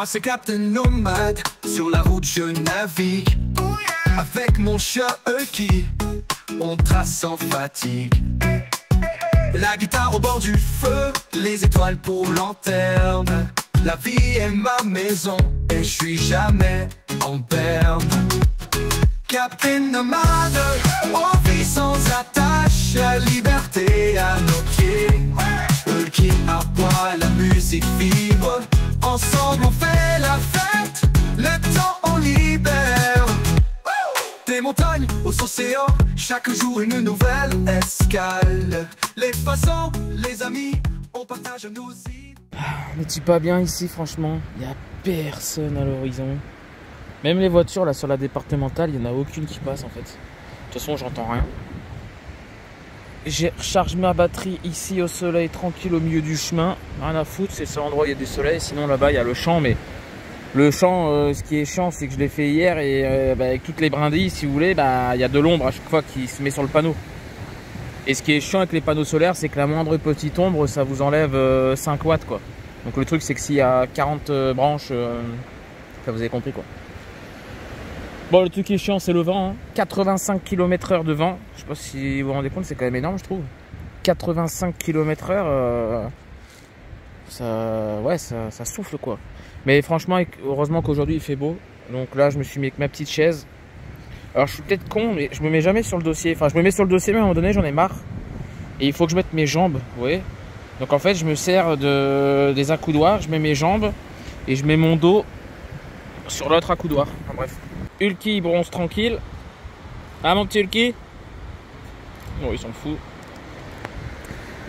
c'est Captain Nomade, sur la route je navigue. Avec mon chat Hulky, on trace sans fatigue. La guitare au bord du feu, les étoiles pour lanterne. La vie est ma maison et je suis jamais en berne. Captain Nomade, on vit sans attache, la liberté à nos pieds. Hulky aboie, la musique vibre, ensemble on fait la fête, le temps on libère. Des montagnes aux océans, chaque jour une nouvelle escale. Les passants, les amis, on partage nos idées. On n'est pas bien ici franchement, il n'y a personne à l'horizon. Même les voitures là sur la départementale, il n'y en a aucune qui passe en fait. De toute façon j'entends rien. J'ai rechargé ma batterie ici au soleil, tranquille au milieu du chemin. Rien à foutre, c'est le seul endroit où il y a du soleil. Sinon là-bas il y a le champ, mais le champ, ce qui est chiant, c'est que je l'ai fait hier et avec toutes les brindilles, si vous voulez, il y a de l'ombre à chaque fois qui se met sur le panneau. Et ce qui est chiant avec les panneaux solaires, c'est que la moindre petite ombre, ça vous enlève 5 watts quoi. Donc le truc c'est que s'il y a 40 branches, ça vous avez compris quoi. Bon, le truc qui est chiant, c'est le vent. Hein. 85 km/h de vent. Je sais pas si vous vous rendez compte, c'est quand même énorme, je trouve. 85 km/h, ça souffle quoi. Mais franchement, heureusement qu'aujourd'hui il fait beau. Donc là, je me suis mis avec ma petite chaise. Alors, je suis peut-être con, mais je me mets jamais sur le dossier. Enfin, je me mets sur le dossier, mais à un moment donné, j'en ai marre. Et il faut que je mette mes jambes, vous voyez. Donc en fait, je me sers des accoudoirs, je mets mes jambes et je mets mon dos sur l'autre accoudoir. Enfin, bref. Hulky bronze tranquille. Ah mon petit Hulky. Bon, il s'en fout.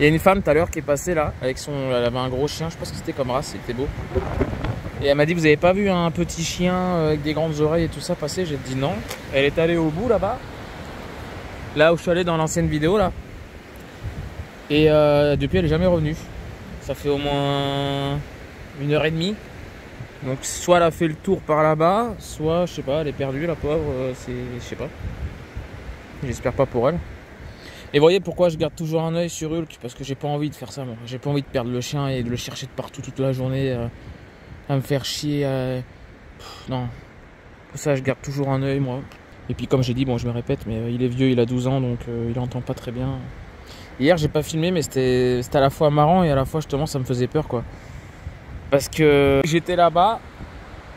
Il y a une femme tout à l'heure qui est passée là avec son. Elle avait un gros chien, je sais pas ce que c'était comme race, c'était beau. Et elle m'a dit, vous avez pas vu un petit chien avec des grandes oreilles et tout ça passer? J'ai dit non. Elle est allée au bout là-bas. Là où je suis allé dans l'ancienne vidéo là. Et depuis elle est jamais revenue. Ça fait au moins 1h30. Donc soit elle a fait le tour par là-bas, soit je sais pas, elle est perdue la pauvre, je sais pas. J'espère pas pour elle. Et voyez pourquoi je garde toujours un œil sur Hulk, parce que j'ai pas envie de faire ça moi. J'ai pas envie de perdre le chien et de le chercher de partout toute la journée, à me faire chier. Non. Pour ça je garde toujours un œil moi. Et puis comme j'ai dit, bon je me répète, mais il est vieux, il a 12 ans donc il entend pas très bien. Hier j'ai pas filmé mais c'était à la fois marrant et à la fois justement ça me faisait peur quoi. Parce que j'étais là-bas,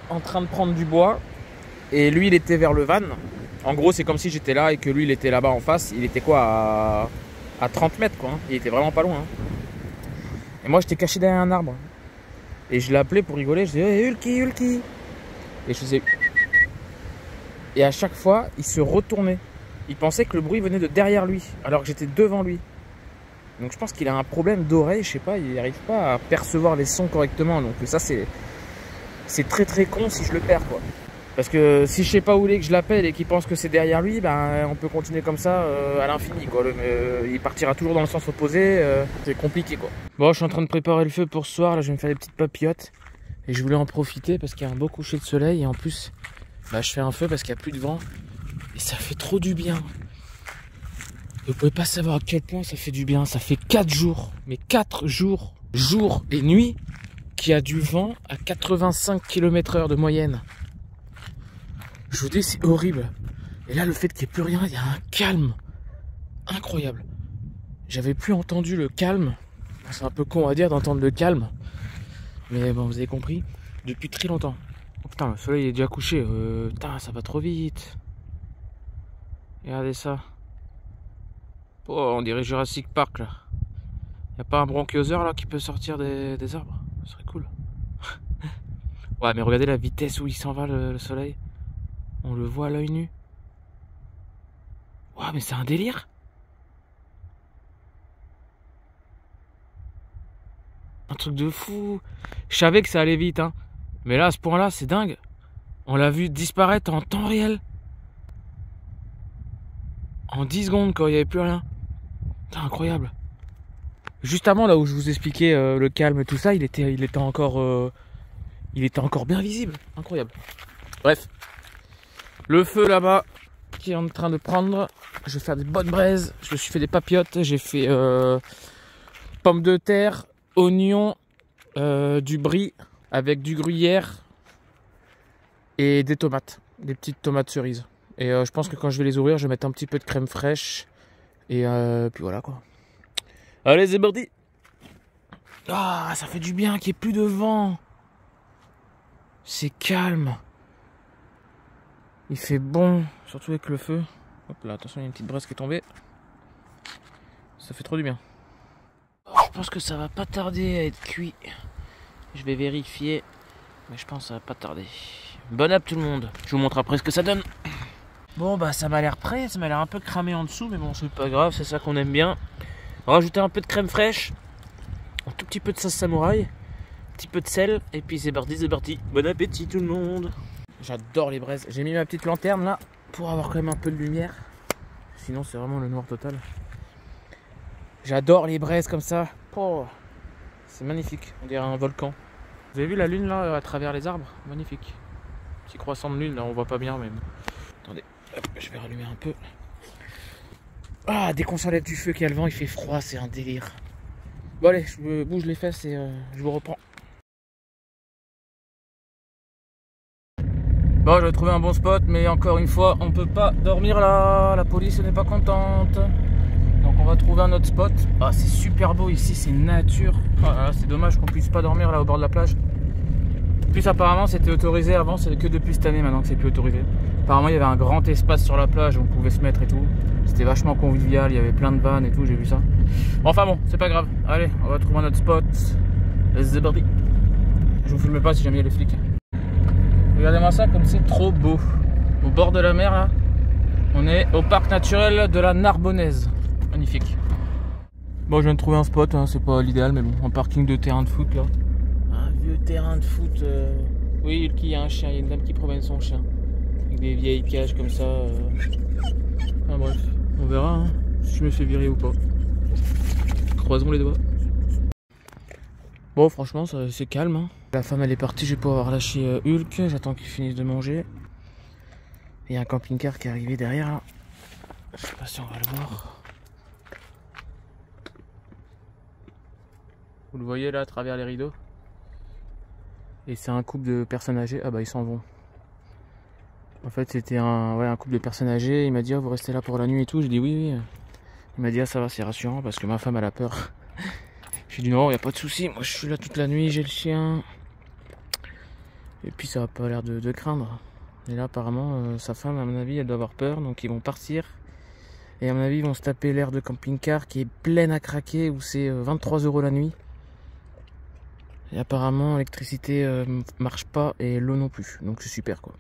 en train de prendre du bois, et lui il était vers le van. En gros c'est comme si j'étais là et que lui il était là-bas en face. Il était quoi à 30 mètres quoi, hein. Il était vraiment pas loin. Hein. Et moi j'étais caché derrière un arbre. Et je l'appelais pour rigoler, je disais hey, Hulky, Hulky. Et je faisais... Et à chaque fois il se retournait. Il pensait que le bruit venait de derrière lui, alors que j'étais devant lui. Donc je pense qu'il a un problème d'oreille, je sais pas, il n'arrive pas à percevoir les sons correctement. Donc ça c'est très très con si je le perds quoi. Parce que si je sais pas où il est, que je l'appelle et qu'il pense que c'est derrière lui, ben on peut continuer comme ça à l'infini quoi. Il partira toujours dans le sens opposé, c'est compliqué quoi. Bon, je suis en train de préparer le feu pour ce soir, là je vais me faire des petites papillotes. Et je voulais en profiter parce qu'il y a un beau coucher de soleil et en plus bah, je fais un feu parce qu'il n'y a plus de vent. Et ça fait trop du bien. Vous pouvez pas savoir à quel point ça fait du bien. Ça fait 4 jours, mais 4 jours, jour et nuit, qu'il y a du vent à 85 km/h de moyenne. Je vous dis, c'est horrible. Et là, le fait qu'il n'y ait plus rien, il y a un calme incroyable. J'avais plus entendu le calme. C'est un peu con à dire d'entendre le calme. Mais bon, vous avez compris. Depuis très longtemps. Oh putain, le soleil est déjà couché. Putain, ça va trop vite. Regardez ça. Oh, on dirait Jurassic Park là. Y a pas un bronchiosaure là qui peut sortir des arbres? Ce serait cool. Ouais, mais regardez la vitesse où il s'en va le soleil. On le voit à l'œil nu. Ouais, mais c'est un délire. Un truc de fou. Je savais que ça allait vite, hein. Mais là, à ce point-là, c'est dingue. On l'a vu disparaître en temps réel. En 10 secondes, quand il n'y avait plus rien. C'est incroyable. Juste avant, là où je vous expliquais le calme et tout ça, il était encore bien visible. Incroyable. Bref. Le feu là-bas, qui est en train de prendre. Je vais faire des bonnes braises. Je me suis fait des papillotes. J'ai fait pommes de terre, oignons, du brie avec du gruyère, et des tomates, des petites tomates cerises. Et je pense que quand je vais les ouvrir, je vais mettre un petit peu de crème fraîche. Et puis voilà quoi. Allez, c'est parti. Ah, ça fait du bien qu'il n'y ait plus de vent. C'est calme. Il fait bon, surtout avec le feu. Hop là, attention, il y a une petite braise qui est tombée. Ça fait trop du bien. Oh, je pense que ça va pas tarder à être cuit. Je vais vérifier. Mais je pense que ça va pas tarder. Bonne app tout le monde. Je vous montre après ce que ça donne. Bon bah ça m'a l'air prêt. Ça m'a l'air un peu cramé en dessous. Mais bon c'est pas grave, c'est ça qu'on aime bien. Rajouter un peu de crème fraîche. Un tout petit peu de sauce samouraï. Un petit peu de sel. Et puis c'est parti, c'est parti. Bon appétit tout le monde. J'adore les braises. J'ai mis ma petite lanterne là. Pour avoir quand même un peu de lumière. Sinon c'est vraiment le noir total. J'adore les braises comme ça. Oh, c'est magnifique. On dirait un volcan. Vous avez vu la lune là à travers les arbres? Magnifique. Petit croissant de lune là, on voit pas bien même. Attendez, hop, je vais rallumer un peu. Ah, dès qu'on s'enlève du feu qu'il y a le vent, il fait froid, c'est un délire. Bon allez, je me bouge les fesses et je vous reprends. Bon, je vais trouver un bon spot, mais encore une fois, on peut pas dormir là. La police n'est pas contente. Donc on va trouver un autre spot. Ah, c'est super beau ici, c'est nature. Ah, c'est dommage qu'on puisse pas dormir là au bord de la plage. En plus apparemment c'était autorisé avant, c'est que depuis cette année maintenant que c'est plus autorisé. Apparemment il y avait un grand espace sur la plage où on pouvait se mettre et tout. C'était vachement convivial, il y avait plein de vannes et tout, j'ai vu ça. Enfin bon, c'est pas grave. Allez, on va trouver un autre spot. C'est parti. Je vous filme pas si jamais il y a les flics. Regardez-moi ça comme c'est trop beau. Au bord de la mer là, on est au parc naturel de la Narbonnaise. Magnifique. Bon, je viens de trouver un spot, hein, c'est pas l'idéal, mais bon, un parking de terrain de foot là. Un vieux terrain de foot. Oui, il y a un chien, il y a une dame qui promène son chien. Avec des vieilles cages comme ça. Enfin bref, on verra hein, si je me fais virer ou pas. Croisons les doigts. Bon, franchement, c'est calme. Hein. La femme elle est partie, je vais pouvoir lâcher Hulk. J'attends qu'il finisse de manger. Il y a un camping-car qui est arrivé derrière là. Je sais pas si on va le voir. Vous le voyez là à travers les rideaux. Et c'est un couple de personnes âgées. Ah bah ils s'en vont. En fait c'était un couple de personnes âgées. Il m'a dit oh, vous restez là pour la nuit et tout. J'ai dit oui. Il m'a dit ah ça va, c'est rassurant parce que ma femme elle a peur. J'ai dit non, il n'y a pas de souci. Moi je suis là toute la nuit, j'ai le chien. Et puis ça n'a pas l'air de craindre. Et là apparemment sa femme à mon avis elle doit avoir peur. Donc ils vont partir. Et à mon avis ils vont se taper l'air de camping-car qui est pleine à craquer. Où c'est 23 € la nuit. Et apparemment l'électricité marche pas et l'eau non plus, donc c'est super quoi.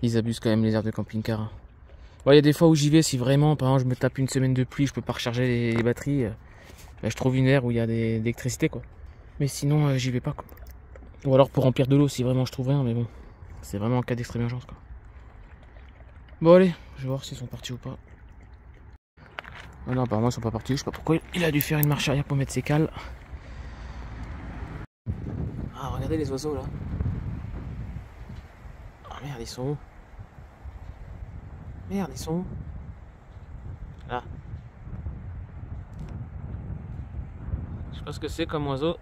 Ils abusent quand même les aires de camping-car. Bon, il y a des fois où j'y vais si vraiment, par exemple je me tape une semaine de pluie, je peux pas recharger les batteries, là, je trouve une aire où il y a de l'électricité quoi. Mais sinon j'y vais pas quoi. Ou alors pour remplir de l'eau si vraiment je trouve rien, mais bon, c'est vraiment en cas d'extrême urgence quoi. Bon allez, je vais voir s'ils sont partis ou pas. Ah non apparemment ils sont pas partis, je sais pas pourquoi il a dû faire une marche arrière pour mettre ses cales. Ah, regardez les oiseaux là. Ah merde, ils sont où? Merde, ils sont où? Là. Je sais pas ce que c'est comme oiseau.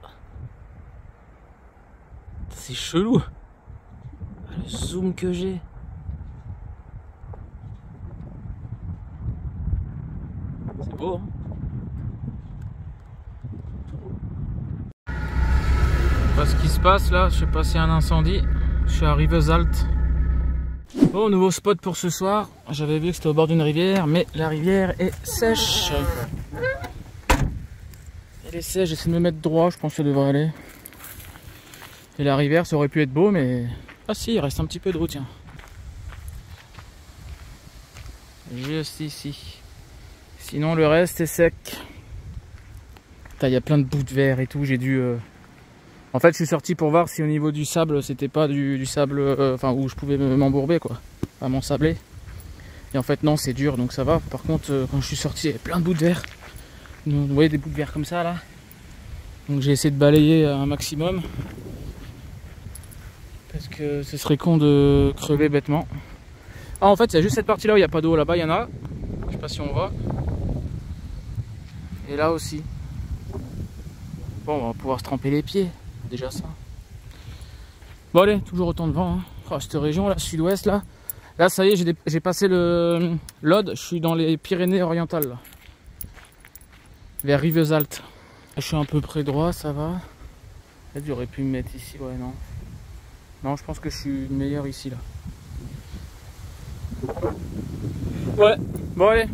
C'est chelou. Ah, le zoom que j'ai. C'est beau, hein? Ce qui se passe là, je sais pas s'il y a un incendie. Je suis à Rivesaltes. Bon, nouveau spot pour ce soir. J'avais vu que c'était au bord d'une rivière, mais la rivière est sèche. Elle est sèche, j'essaie de me mettre droit, je pense que ça devrait aller. Et la rivière, ça aurait pu être beau, mais... Ah si, il reste un petit peu de route, tiens. Juste ici. Sinon, le reste est sec. Il y a plein de bouts de verre et tout, j'ai dû... En fait, je suis sorti pour voir si au niveau du sable, c'était pas du sable, où je pouvais m'embourber, quoi, à mon sablé. Et en fait, non, c'est dur, donc ça va. Par contre, quand je suis sorti, il y avait plein de bouts de verre. Vous voyez des bouts de verre comme ça, là. Donc j'ai essayé de balayer un maximum. Parce que ce serait con de crever bêtement. Ah, en fait, il y a juste cette partie-là où il n'y a pas d'eau. Là-bas, il y en a. Je sais pas si on voit. Et là aussi. Bon, on va pouvoir se tremper les pieds. Déjà ça. Bon allez, toujours autant de vent. Hein. Oh, cette région là, sud-ouest là. Là ça y est, j'ai passé le l'Aude, je suis dans les Pyrénées orientales là. Vers Rivesaltes. Je suis un peu près droit, ça va. Peut-être j'aurais pu me mettre ici, ouais non. Non, je pense que je suis meilleur ici là. Ouais, bon allez.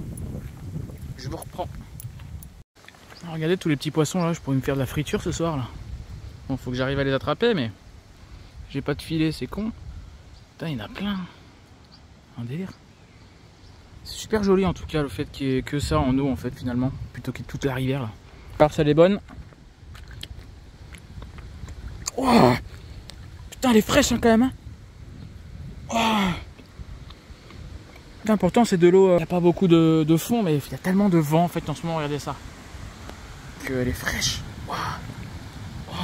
Je vous reprends. Regardez tous les petits poissons là, je pourrais me faire de la friture ce soir là. Bon, faut que j'arrive à les attraper, mais j'ai pas de filet, c'est con. Putain, il y en a plein. Un délire. C'est super joli en tout cas le fait qu'il y ait que ça en eau en fait finalement, plutôt que toute la rivière là. Alors ça elle est bonne. Oh putain, elle est fraîche hein, quand même. Hein. Oh putain, pourtant c'est de l'eau, il n'y a pas beaucoup de fond, mais il y a tellement de vent en fait en ce moment, regardez ça. Qu'elle est fraîche. Wow. Oh.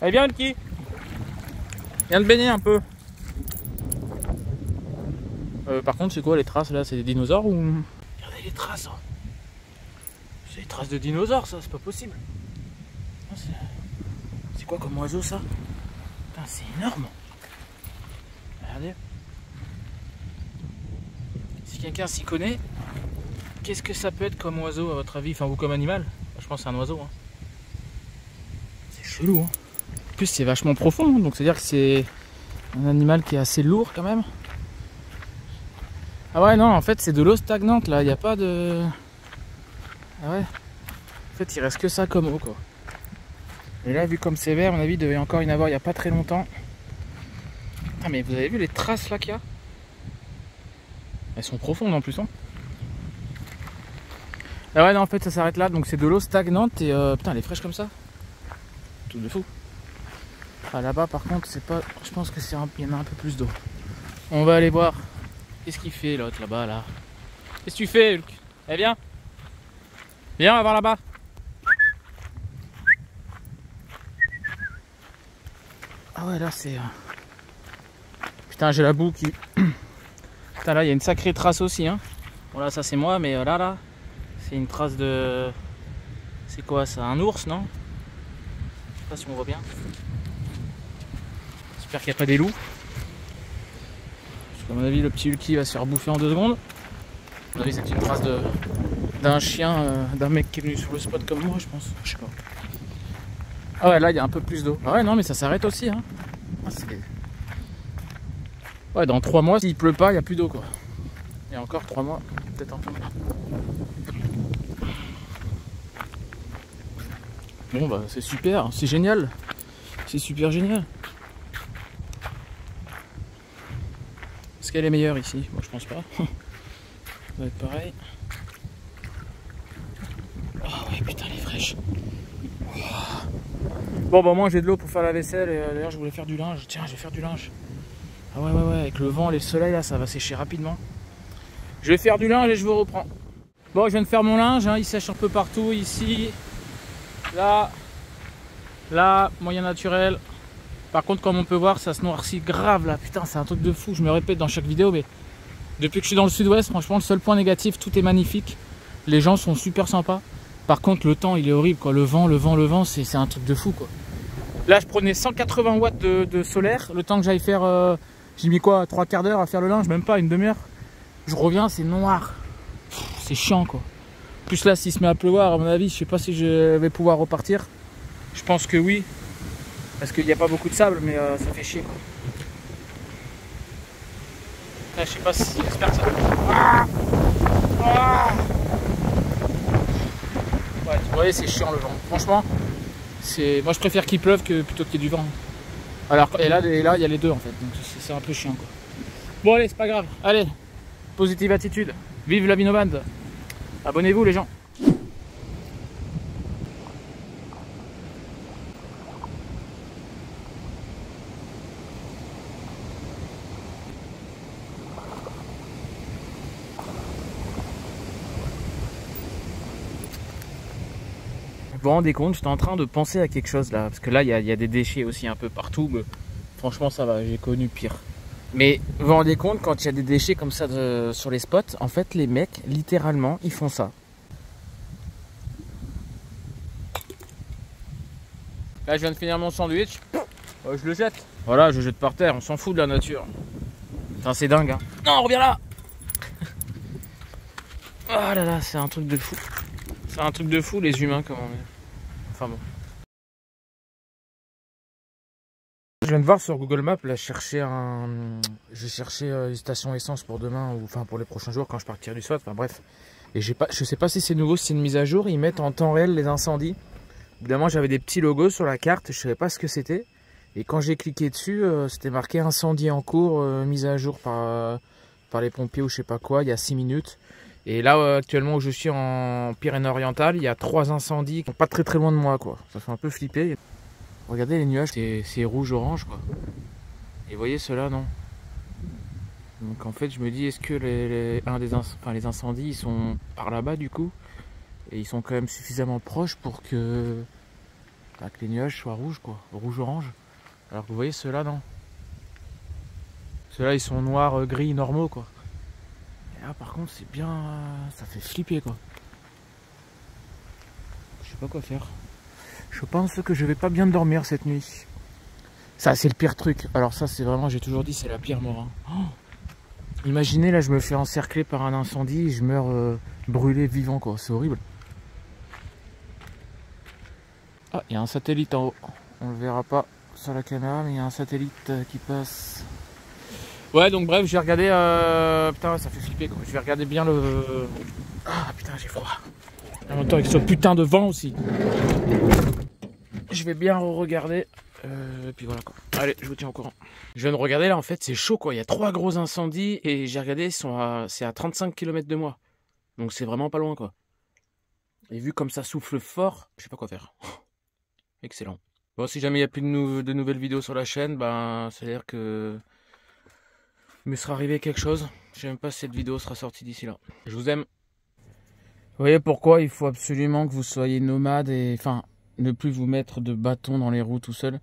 Allez viens Ulki. Viens te baigner un peu. Par contre c'est quoi les traces là? C'est des dinosaures ou... Regardez les traces. Hein. C'est des traces de dinosaures ça, c'est pas possible. C'est quoi comme oiseau ça? Putain c'est énorme. Regardez. Si quelqu'un s'y connaît, qu'est-ce que ça peut être comme oiseau à votre avis? Enfin ou comme animal? Je pense que c'est un oiseau. Hein. C'est chelou. Hein. En plus c'est vachement profond, donc c'est à dire que c'est un animal qui est assez lourd quand même. Ah ouais non, en fait c'est de l'eau stagnante là, il n'y a pas de... Ah ouais. En fait il reste que ça comme eau quoi. Et là vu comme c'est vert, à mon avis il devait encore y en avoir il n'y a pas très longtemps. Ah mais vous avez vu les traces là qu'il y a? Elles sont profondes en plus hein. Ah ouais non en fait ça s'arrête là, donc c'est de l'eau stagnante et putain elle est fraîche comme ça. Tout de fou. Ah là-bas par contre c'est pas... Je pense que c'est il y en a un peu plus d'eau. On va aller voir. Qu'est-ce qu'il fait l'autre là-bas là? Qu'est-ce que tu fais Hulk? Eh viens. Viens on va voir là-bas. Ah ouais là c'est... Putain j'ai la boue qui... Putain là il y a une sacrée trace aussi hein. Bon là ça c'est moi mais là c'est une trace de... C'est quoi ça? Un ours non? Je sais pas si on voit bien. J'espère qu'il n'y a pas des loups. Parce qu'à mon avis le petit Hulky va se faire bouffer en 2 secondes. À mon avis c'est une trace d'un chien, d'un mec qui est venu sur le spot comme moi je pense. Je sais pas. Ah ouais là il y a un peu plus d'eau. Ah ouais non mais ça s'arrête aussi hein. Ah, ouais dans 3 mois s'il pleut pas il n'y a plus d'eau quoi. Et encore 3 mois, peut-être un peu. Bon bah c'est super, c'est génial. C'est super génial. Est-ce qu'elle est meilleure ici? Moi je pense pas. Ça va être pareil. Oh ouais putain elle est fraîche. Bon bah moi j'ai de l'eau pour faire la vaisselle et d'ailleurs je voulais faire du linge. Tiens je vais faire du linge. Ah ouais avec le vent et le soleil là ça va sécher rapidement. Je vais faire du linge et je vous reprends. Bon je viens de faire mon linge, hein, il sèche un peu partout, ici, là, moyen naturel. Par contre comme on peut voir ça se noircit grave là, putain c'est un truc de fou, je me répète dans chaque vidéo mais depuis que je suis dans le sud-ouest franchement le seul point négatif, tout est magnifique. Les gens sont super sympas. Par contre le temps il est horrible quoi, le vent c'est un truc de fou quoi. Là je prenais 180 watts de solaire, le temps que j'aille faire, j'ai mis quoi, 3 quarts d'heure à faire le linge, même pas une demi-heure. Je reviens c'est noir, c'est chiant quoi. Plus là s'il se met à pleuvoir à mon avis je sais pas si je vais pouvoir repartir. Je pense que oui, parce qu'il n'y a pas beaucoup de sable mais ça fait chier quoi. Là, je sais pas si j'espère que ça... Ouais, vous voyez c'est chiant le vent, franchement. Moi je préfère qu'il pleuve plutôt qu'il y ait du vent. Alors, et là il y a les deux en fait, donc c'est un peu chiant quoi. Bon allez c'est pas grave, allez, positive attitude, vive la Vinoband. Abonnez-vous les gens. Vous vous rendez compte, j'étais en train de penser à quelque chose là, parce que là il y a des déchets aussi un peu partout, mais franchement ça va, j'ai connu pire. Mais vous vous rendez compte, quand il y a des déchets comme ça sur les spots, en fait les mecs littéralement ils font ça. Là, je viens de finir mon sandwich. Je le jette. Voilà, je jette par terre. On s'en fout de la nature. Putain, c'est dingue. Hein. Non, reviens là. Oh là là, c'est un truc de fou. C'est un truc de fou, les humains, comment on est. Enfin bon. Je viens de voir sur Google Maps, là, je cherchais une station essence pour demain, ou enfin pour les prochains jours quand je partirai du SWAT, enfin bref. Et je sais pas si c'est nouveau, si c'est une mise à jour, ils mettent en temps réel les incendies. Évidemment, j'avais des petits logos sur la carte, je savais pas ce que c'était. Et quand j'ai cliqué dessus, c'était marqué incendie en cours, mise à jour par les pompiers ou je sais pas quoi, il y a 6 minutes. Et là, actuellement où je suis en Pyrénées-Orientales, il y a 3 incendies qui sont pas très loin de moi, quoi. Ça fait un peu flipper. Regardez les nuages, c'est rouge-orange, quoi. Et vous voyez ceux-là, non? Donc en fait, je me dis, est-ce que les incendies, ils sont par là-bas, du coup? Et ils sont quand même suffisamment proches pour que les nuages soient rouges, quoi. Rouge-orange. Alors que vous voyez ceux-là, non? Ceux-là, ils sont noirs, gris, normaux, quoi. Et là, par contre, c'est bien... ça fait flipper, quoi. Je sais pas quoi faire. Je pense que je vais pas bien dormir cette nuit. Ça, c'est le pire truc. Alors ça, c'est vraiment, j'ai toujours dit, c'est la pire mort. Hein. Oh, imaginez, là, je me fais encercler par un incendie et je meurs brûlé vivant, quoi. C'est horrible. Ah, il y a un satellite en haut. On le verra pas sur la caméra, mais il y a un satellite qui passe. Ouais, donc bref, j'ai regardé... Putain, ça fait flipper, quoi. Je vais regarder bien le... Ah, putain, j'ai froid. En même temps, avec ce putain de vent aussi. Je vais bien regarder. Puis voilà, quoi. Allez, je vous tiens au courant. Je viens de regarder, là, en fait, c'est chaud, quoi. Il y a 3 gros incendies et j'ai regardé, c'est à 35 km de moi. Donc c'est vraiment pas loin, quoi. Et vu comme ça souffle fort, je sais pas quoi faire. Excellent. Bon, si jamais il n'y a plus de nouvelles vidéos sur la chaîne, ben, ça veut dire que... il me sera arrivé quelque chose. Je sais même pas si cette vidéo sera sortie d'ici là. Je vous aime. Vous voyez pourquoi il faut absolument que vous soyez nomade et... enfin, ne plus vous mettre de bâton dans les roues tout seul.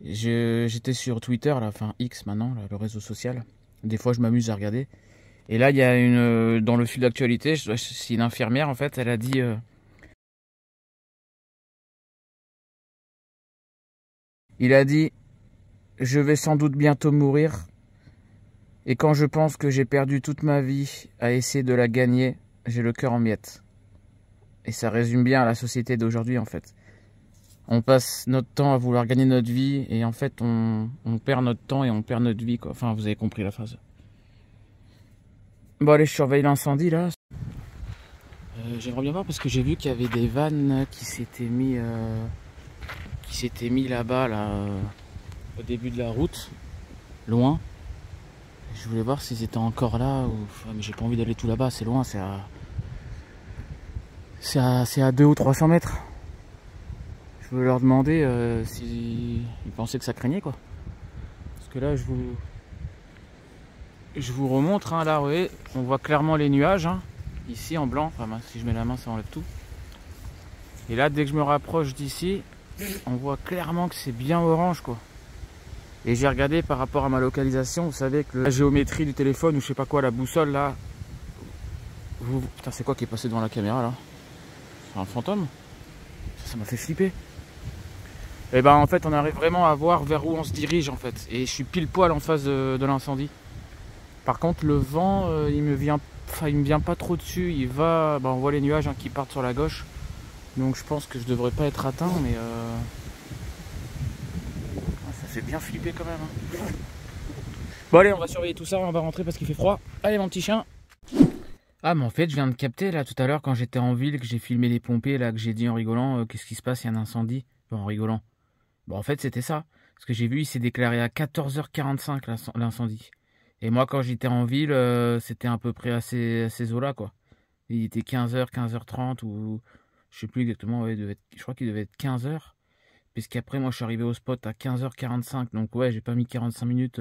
J'étais sur Twitter, là, enfin X maintenant, là, le réseau social. Des fois, je m'amuse à regarder. Et là, il y a une... dans le fil d'actualité, c'est une infirmière, en fait, elle a dit... il a dit... je vais sans doute bientôt mourir. Et quand je pense que j'ai perdu toute ma vie à essayer de la gagner, j'ai le cœur en miettes. Et ça résume bien la société d'aujourd'hui, en fait. On passe notre temps à vouloir gagner notre vie et en fait on perd notre temps et on perd notre vie, quoi. Enfin, vous avez compris la phrase. Bon, allez, je surveille l'incendie là. J'aimerais bien voir parce que j'ai vu qu'il y avait des vannes qui s'étaient mis là-bas au début de la route, loin. Je voulais voir s'ils étaient encore là ou... mais j'ai pas envie d'aller tout là-bas, c'est loin, c'est à 200 ou 300 mètres. Je voulais leur demander s'ils pensaient que ça craignait, quoi. Parce que là, je vous remontre, hein, là, vous voyez, on voit clairement les nuages, hein, ici en blanc. Enfin, si je mets la main, ça enlève tout. Et là, dès que je me rapproche d'ici, on voit clairement que c'est bien orange, quoi. Et j'ai regardé par rapport à ma localisation, vous savez que la géométrie du téléphone ou je sais pas quoi, la boussole là. Putain, c'est quoi qui est passé devant la caméra là? C'est un fantôme? Ça m'a fait flipper. Et ben en fait on arrive vraiment à voir vers où on se dirige en fait. Et je suis pile poil en face de l'incendie. Par contre le vent il me vient pas trop dessus. Il va. Ben, on voit les nuages, hein, qui partent sur la gauche. Donc je pense que je devrais pas être atteint, mais ça fait bien flipper quand même, hein. Bon allez, on va surveiller tout ça, on va rentrer parce qu'il fait froid. Allez mon petit chien. Ah mais en fait je viens de capter là tout à l'heure quand j'étais en ville, que j'ai filmé les pompiers là, que j'ai dit en rigolant qu'est-ce qui se passe, il y a un incendie. Bon, en rigolant. Bon en fait c'était ça. Parce que j'ai vu il s'est déclaré à 14h45 l'incendie. Et moi quand j'étais en ville c'était à peu près à ces eaux là, quoi. Il était 15h, 15h30 ou... je sais plus exactement, ouais, je crois qu'il devait être 15h. Puisqu'après moi je suis arrivé au spot à 15h45. Donc ouais, j'ai pas mis 45 minutes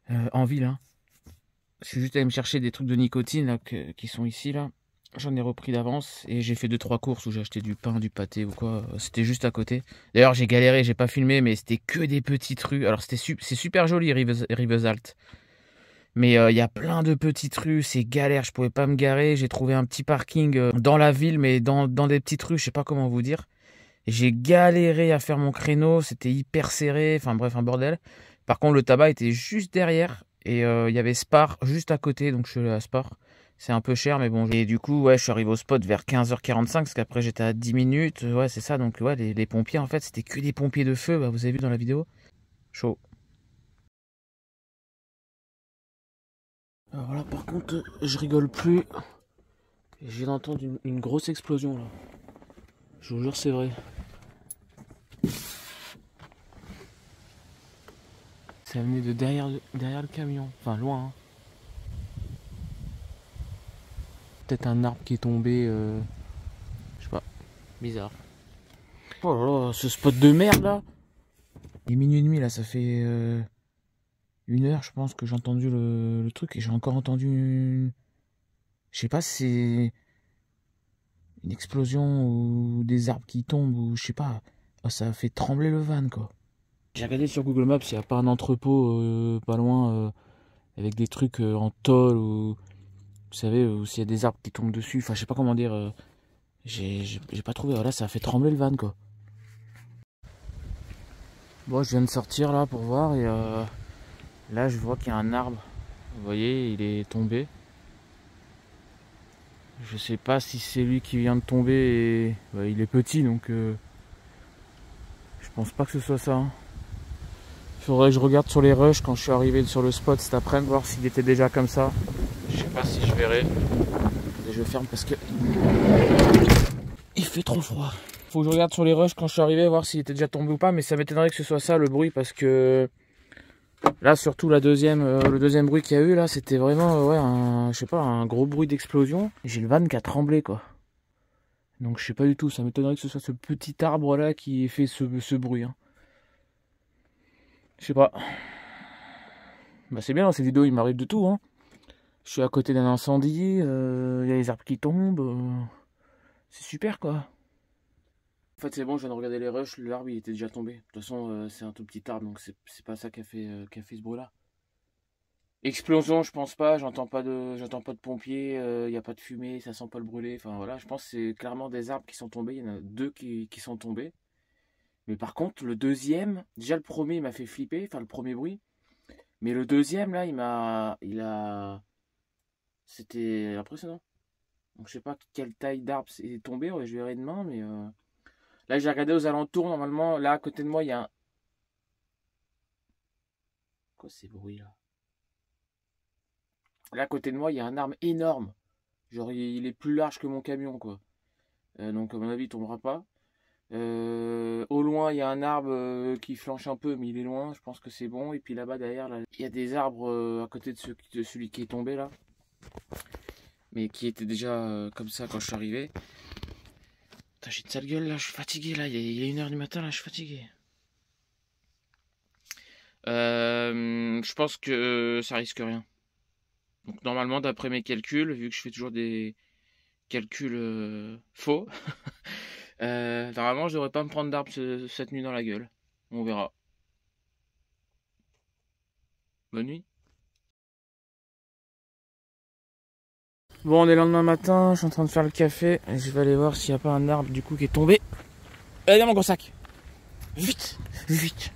en ville, hein. Je suis juste allé me chercher des trucs de nicotine là, qui sont ici là. J'en ai repris d'avance et j'ai fait 2-3 courses où j'ai acheté du pain, du pâté ou quoi. C'était juste à côté. D'ailleurs j'ai galéré, j'ai pas filmé, mais c'était que des petites rues. Alors c'est super joli Rivesaltes. Mais il y a plein de petites rues, c'est galère, je pouvais pas me garer. J'ai trouvé un petit parking dans la ville, mais dans des petites rues, je sais pas comment vous dire. J'ai galéré à faire mon créneau, c'était hyper serré, enfin bref, un bordel. Par contre, le tabac était juste derrière et il y avait Spar juste à côté, donc je suis allé à Spar. C'est un peu cher, mais bon. Et du coup, ouais, je suis arrivé au spot vers 15h45, parce qu'après j'étais à 10 minutes. Ouais, c'est ça, donc ouais, les pompiers, en fait, c'était que des pompiers de feu, bah, vous avez vu dans la vidéo. Chaud. Alors là, par contre, je rigole plus. Je viens d'entendre une grosse explosion, là. Je vous jure, c'est vrai. Ça venait de derrière le camion. Enfin, loin. Hein. Peut-être un arbre qui est tombé. Je sais pas. Bizarre. Oh là là, ce spot de merde, là. Il est minuit et demi, là. Ça fait 1 heure, je pense, que j'ai entendu le truc. Et j'ai encore entendu... Je sais pas si c'est... une explosion ou des arbres qui tombent ou je sais pas. Oh, ça a fait trembler le van, quoi. J'ai regardé sur Google Maps s'il n'y a pas un entrepôt pas loin avec des trucs en tôle ou vous savez, ou s'il y a des arbres qui tombent dessus. Enfin, je sais pas comment dire. J'ai pas trouvé. Voilà, ça a fait trembler le van, quoi. Bon, je viens de sortir là pour voir et là je vois qu'il y a un arbre. Vous voyez, il est tombé. Je sais pas si c'est lui qui vient de tomber et bah, il est petit donc je pense pas que ce soit ça. Hein. Faudrait que je regarde sur les rushs quand je suis arrivé sur le spot cet après-midi, voir s'il était déjà comme ça. Je sais pas si je verrai. Et je ferme parce que il fait trop froid. Faut que je regarde sur les rushs quand je suis arrivé, voir s'il était déjà tombé ou pas, mais ça m'étonnerait que ce soit ça le bruit parce que là surtout le deuxième bruit qu'il y a eu là, c'était vraiment ouais, je sais pas, un gros bruit d'explosion. J'ai le van qui a tremblé quoi. Donc je sais pas du tout, ça m'étonnerait que ce soit ce petit arbre là qui ait fait ce bruit. Hein. Je sais pas. Bah c'est bien dans cette vidéo, il m'arrive de tout. Hein. Je suis à côté d'un incendie, il y a les arbres qui tombent. C'est super quoi. En fait c'est bon, je viens de regarder les rushs, l'arbre il était déjà tombé. De toute façon c'est un tout petit arbre, donc c'est pas ça qui a fait ce bruit là. Explosion je pense pas, j'entends pas de pompiers, il n'y a pas de fumée, ça sent pas le brûler. Enfin voilà, je pense que c'est clairement des arbres qui sont tombés, il y en a 2 qui sont tombés. Mais par contre, le deuxième, déjà le premier il m'a fait flipper, enfin le premier bruit. Mais le deuxième là, c'était impressionnant. Donc je sais pas quelle taille d'arbre est tombé, ouais, je verrai demain, mais là j'ai regardé aux alentours, normalement, là à côté de moi il y a un... Quoi ces bruits là? Là à côté de moi il y a un arbre énorme. Genre il est plus large que mon camion quoi. Donc à mon avis il tombera pas. Au loin il y a un arbre qui flanche un peu mais il est loin, je pense que c'est bon. Et puis là-bas derrière là, il y a des arbres à côté de celui qui est tombé là, mais qui était déjà comme ça quand je suis arrivé. Putain, j'ai de sale gueule là, je suis fatigué là, il est 1h du matin là, je suis fatigué. Je pense que ça risque rien. Donc normalement d'après mes calculs, vu que je fais toujours des calculs faux, normalement je devrais pas me prendre d'arbre cette nuit dans la gueule. On verra. Bonne nuit. Bon, on est le lendemain matin, je suis en train de faire le café et je vais aller voir s'il n'y a pas un arbre du coup qui est tombé. Allez, dans mon gros sac. Vite, vite.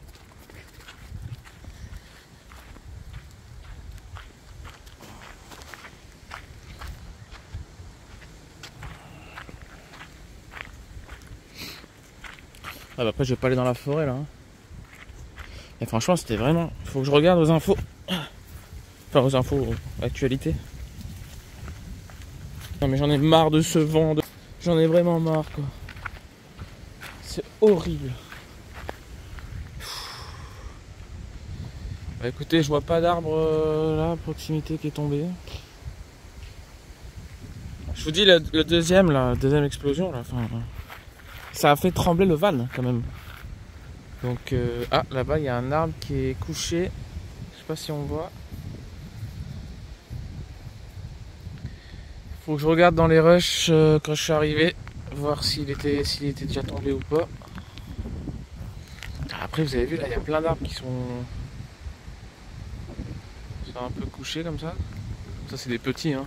Ah bah après je vais pas aller dans la forêt là. Hein. Et franchement c'était vraiment... Faut que je regarde aux infos. Enfin aux infos, actualité. Non mais j'en ai marre de ce vent. J'en ai vraiment marre quoi. C'est horrible. Bah écoutez, je vois pas d'arbre là à proximité qui est tombé. Je vous dis la deuxième explosion là. Enfin, ça a fait trembler le van quand même. Donc ah là-bas il y a un arbre qui est couché. Je sais pas si on voit. Faut que je regarde dans les rushs quand je suis arrivé, voir s'il était déjà tombé ou pas. Après vous avez vu là il y a plein d'arbres qui sont Enfin, un peu couché comme ça. Ça c'est des petits hein.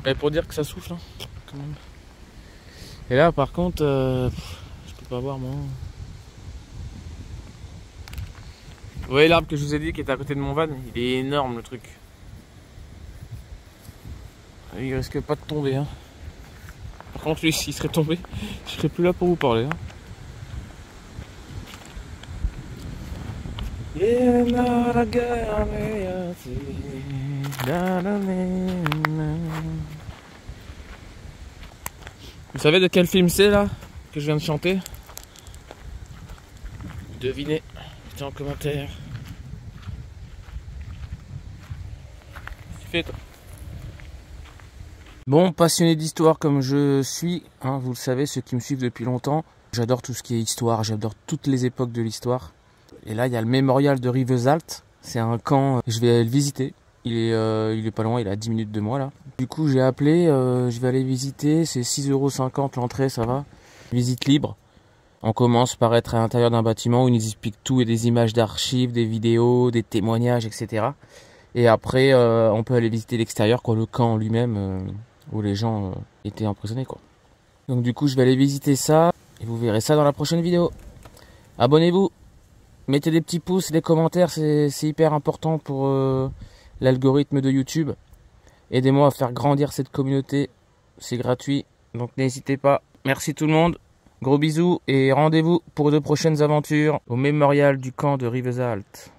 Et pour dire que ça souffle hein, quand même. Et là par contre je peux pas voir moi. Vous voyez l'arbre que je vous ai dit qui est à côté de mon van, il est énorme le truc. Il risque pas de tomber hein. Par contre lui s'il serait tombé, je serais plus là pour vous parler hein. Vous savez de quel film c'est là que je viens de chanter? Devinez, mettez en commentaire. Fais toi. Bon, passionné d'histoire comme je suis, hein, vous le savez, ceux qui me suivent depuis longtemps, j'adore tout ce qui est histoire, j'adore toutes les époques de l'histoire. Et là, il y a le mémorial de Rivesaltes, c'est un camp, je vais le visiter. Il est pas loin, il est à 10 minutes de moi là. Du coup, j'ai appelé, je vais aller visiter, c'est 6,50 € l'entrée, ça va. Visite libre. On commence par être à l'intérieur d'un bâtiment où ils nous expliquent tout et des images d'archives, des vidéos, des témoignages, etc. Et après, on peut aller visiter l'extérieur, quoi, le camp lui-même, où les gens étaient emprisonnés, quoi. Donc du coup, je vais aller visiter ça, et vous verrez ça dans la prochaine vidéo. Abonnez-vous, mettez des petits pouces, des commentaires, c'est hyper important pour l'algorithme de YouTube. Aidez-moi à faire grandir cette communauté, c'est gratuit, donc n'hésitez pas. Merci tout le monde, gros bisous, et rendez-vous pour de prochaines aventures au mémorial du camp de Rivesaltes.